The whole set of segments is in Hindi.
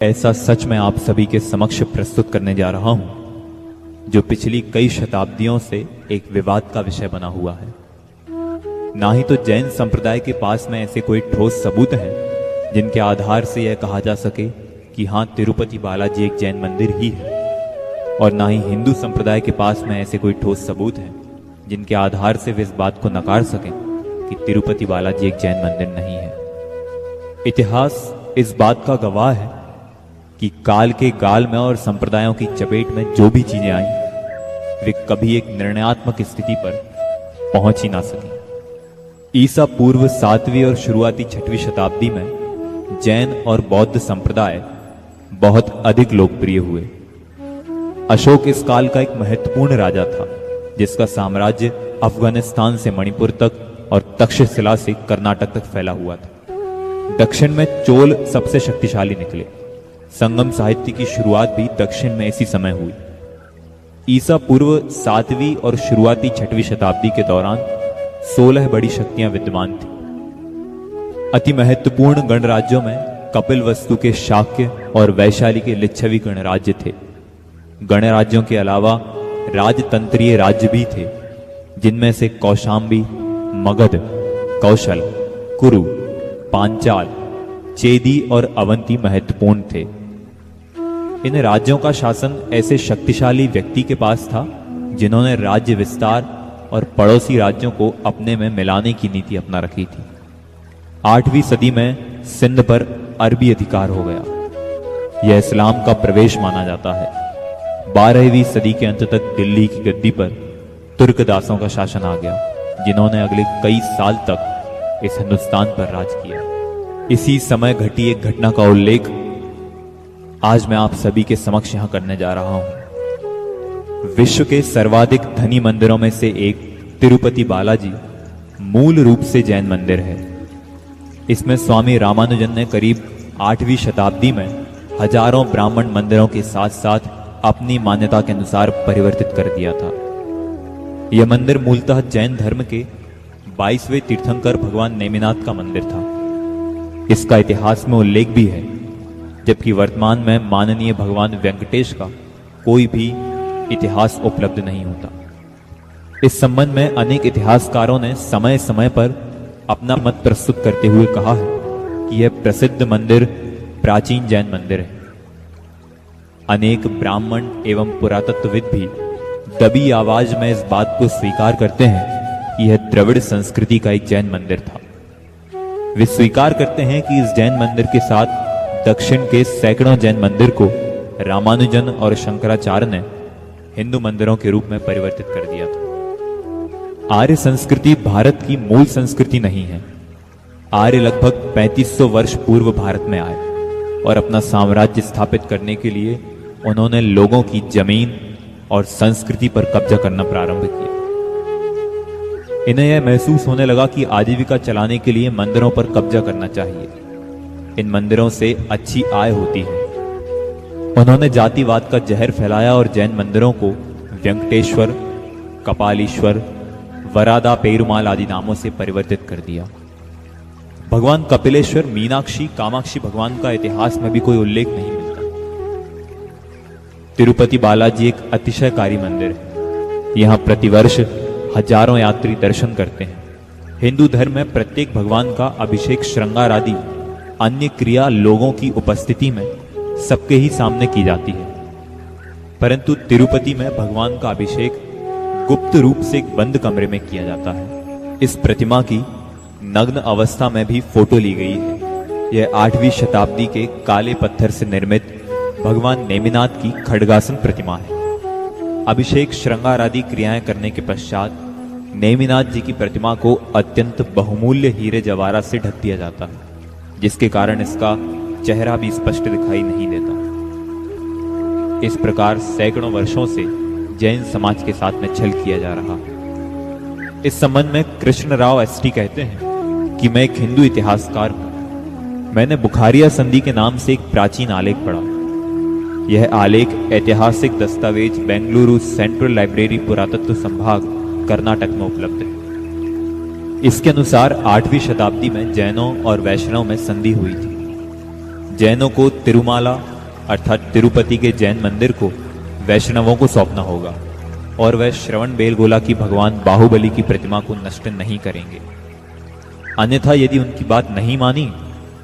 ऐसा सच मैं आप सभी के समक्ष प्रस्तुत करने जा रहा हूं जो पिछली कई शताब्दियों से एक विवाद का विषय बना हुआ है। ना ही तो जैन संप्रदाय के पास में ऐसे कोई ठोस सबूत हैं जिनके आधार से यह कहा जा सके कि हां, तिरुपति बालाजी एक जैन मंदिर ही है, और ना ही हिंदू संप्रदाय के पास में ऐसे कोई ठोस सबूत हैं जिनके आधार से वे इस बात को नकार सकें कि तिरुपति बालाजी एक जैन मंदिर नहीं है। इतिहास इस बात का गवाह है कि काल के गाल में और संप्रदायों की चपेट में जो भी चीजें आई, वे कभी एक निर्णयात्मक स्थिति पर पहुंच ही ना सकी। ईसा पूर्व 7वीं और शुरुआती 6वीं शताब्दी में जैन और बौद्ध संप्रदाय बहुत अधिक लोकप्रिय हुए। अशोक इस काल का एक महत्वपूर्ण राजा था जिसका साम्राज्य अफगानिस्तान से मणिपुर तक और तक्षशिला से कर्नाटक तक फैला हुआ था। दक्षिण में चोल सबसे शक्तिशाली निकले। संगम साहित्य की शुरुआत भी दक्षिण में इसी समय हुई। ईसा पूर्व 7वीं और शुरुआती 6वीं शताब्दी के दौरान 16 बड़ी शक्तियां विद्यमान थी। अति महत्वपूर्ण गणराज्यों में कपिलवस्तु के शाक्य और वैशाली के लिच्छवी गणराज्य थे। गणराज्यों के अलावा राजतंत्रीय राज्य भी थे, जिनमें से कौशांबी, मगध, कौशल, कुरु, पांचाल, चेदी और अवंती महत्वपूर्ण थे। इन राज्यों का शासन ऐसे शक्तिशाली व्यक्ति के पास था जिन्होंने राज्य विस्तार और पड़ोसी राज्यों को अपने में मिलाने की नीति अपना रखी थी। 8वीं सदी में सिंध पर अरबी अधिकार हो गया। यह इस्लाम का प्रवेश माना जाता है। 12वीं सदी के अंत तक दिल्ली की गद्दी पर तुर्कदासों का शासन आ गया, जिन्होंने अगले कई साल तक इस हिंदुस्तान पर राज किया। इसी समय घटी एक घटना का उल्लेख आज मैं आप सभी के समक्ष यहां करने जा रहा हूं। विश्व के सर्वाधिक धनी मंदिरों में से एक तिरुपति बालाजी मूल रूप से जैन मंदिर है। इसमें स्वामी रामानुजन ने करीब 8वीं शताब्दी में हजारों ब्राह्मण मंदिरों के साथ साथ अपनी मान्यता के अनुसार परिवर्तित कर दिया था। यह मंदिर मूलतः जैन धर्म के 22वें तीर्थंकर भगवान नेमिनाथ का मंदिर था। इसका इतिहास में उल्लेख भी है, जबकि वर्तमान में माननीय भगवान वेंकटेश का कोई भी इतिहास उपलब्ध नहीं होता। इस संबंध में अनेक इतिहासकारों ने समय समय पर अपना मत प्रस्तुत करते हुए कहा है कि यह प्रसिद्ध मंदिर प्राचीन जैन मंदिर है। अनेक ब्राह्मण एवं पुरातत्वविद भी दबी आवाज में इस बात को स्वीकार करते हैं कि यह द्रविड़ संस्कृति का एक जैन मंदिर था। वे स्वीकार करते हैं कि इस जैन मंदिर के साथ दक्षिण के सैकड़ों जैन मंदिर को रामानुजन और शंकराचार्य ने हिंदू मंदिरों के रूप में परिवर्तित कर दिया था। आर्य संस्कृति भारत की मूल संस्कृति नहीं है। आर्य लगभग 3500 वर्ष पूर्व भारत में आए और अपना साम्राज्य स्थापित करने के लिए उन्होंने लोगों की जमीन और संस्कृति पर कब्जा करना प्रारंभ किया। इन्हें यह महसूस होने लगा कि आजीविका चलाने के लिए मंदिरों पर कब्जा करना चाहिए। इन मंदिरों से अच्छी आय होती है। उन्होंने जातिवाद का जहर फैलाया और जैन मंदिरों को वेंकटेश्वर, कपालीश्वर, वरादा पेरुमाल आदि नामों से परिवर्तित कर दिया। भगवान कपिलेश्वर, मीनाक्षी, कामाक्षी भगवान का इतिहास में भी कोई उल्लेख नहीं मिलता। तिरुपति बालाजी एक अतिशयकारी मंदिर है। यहां प्रतिवर्ष हजारों यात्री दर्शन करते हैं। हिंदू धर्म में प्रत्येक भगवान का अभिषेक, श्रृंगार आदि अन्य क्रिया लोगों की उपस्थिति में सबके ही सामने की जाती है, परंतु तिरुपति में भगवान का अभिषेक गुप्त रूप से एक बंद कमरे में किया जाता है। इस प्रतिमा की नग्न अवस्था में भी फोटो ली गई है। यह 8वीं शताब्दी के काले पत्थर से निर्मित भगवान नेमिनाथ की खड्गासन प्रतिमा है। अभिषेक, श्रृंगार आदि क्रियाएं करने के पश्चात नेमिनाथ जी की प्रतिमा को अत्यंत बहुमूल्य हीरे जवाहरात से ढक दिया जाता है, जिसके कारण इसका चेहरा भी स्पष्ट दिखाई नहीं देता। इस प्रकार सैकड़ों वर्षों से जैन समाज के साथ में छल किया जा रहा है। इस संबंध में कृष्ण राव एसटी कहते हैं कि मैं एक हिंदू इतिहासकार हूं। मैंने बुखारिया संधि के नाम से एक प्राचीन आलेख पढ़ा। यह आलेख ऐतिहासिक दस्तावेज बेंगलुरु सेंट्रल लाइब्रेरी पुरातत्व संभाग कर्नाटक में उपलब्ध है। इसके अनुसार 8वीं शताब्दी में जैनों और वैष्णव में संधि हुई थी। जैनों को तिरुमाला अर्थात तिरुपति के जैन मंदिर को वैष्णवों को सौंपना होगा और वह श्रवण बेलगोला की भगवान बाहुबली की प्रतिमा को नष्ट नहीं करेंगे। अन्यथा यदि उनकी बात नहीं मानी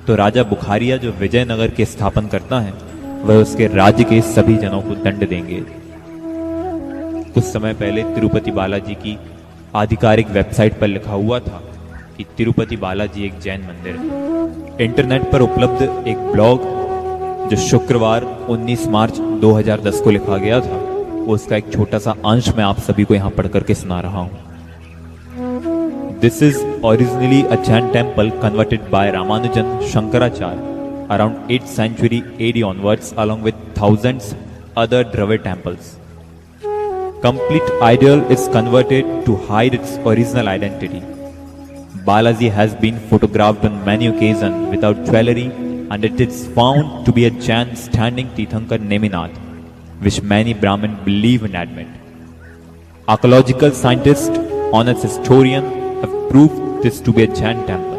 तो राजा बुखारिया जो विजयनगर के स्थापन करता है वह उसके राज्य के सभी जनों को दंड देंगे। कुछ समय पहले तिरुपति बालाजी की आधिकारिक वेबसाइट पर लिखा हुआ था कि तिरुपति बालाजी एक जैन मंदिर है। इंटरनेट पर उपलब्ध एक ब्लॉग जो शुक्रवार 19 मार्च 2010 को लिखा गया था, उसका एक छोटा सा अंश मैं आप सभी को यहां पढ़ करके सुना रहा हूं। This is originally a Jain temple converted by Ramanujan Shankaracharya around 8th century AD onwards, along with thousands other Dravid temples. Complete idol is converted to hide its original identity. Balaji has been photographed on many occasions without jewelry, and it is found to be a Jain standing Tirthankar Neminath, which many Brahmin believe and admit. Archaeological scientists, honest historians have proved this to be a Jain temple.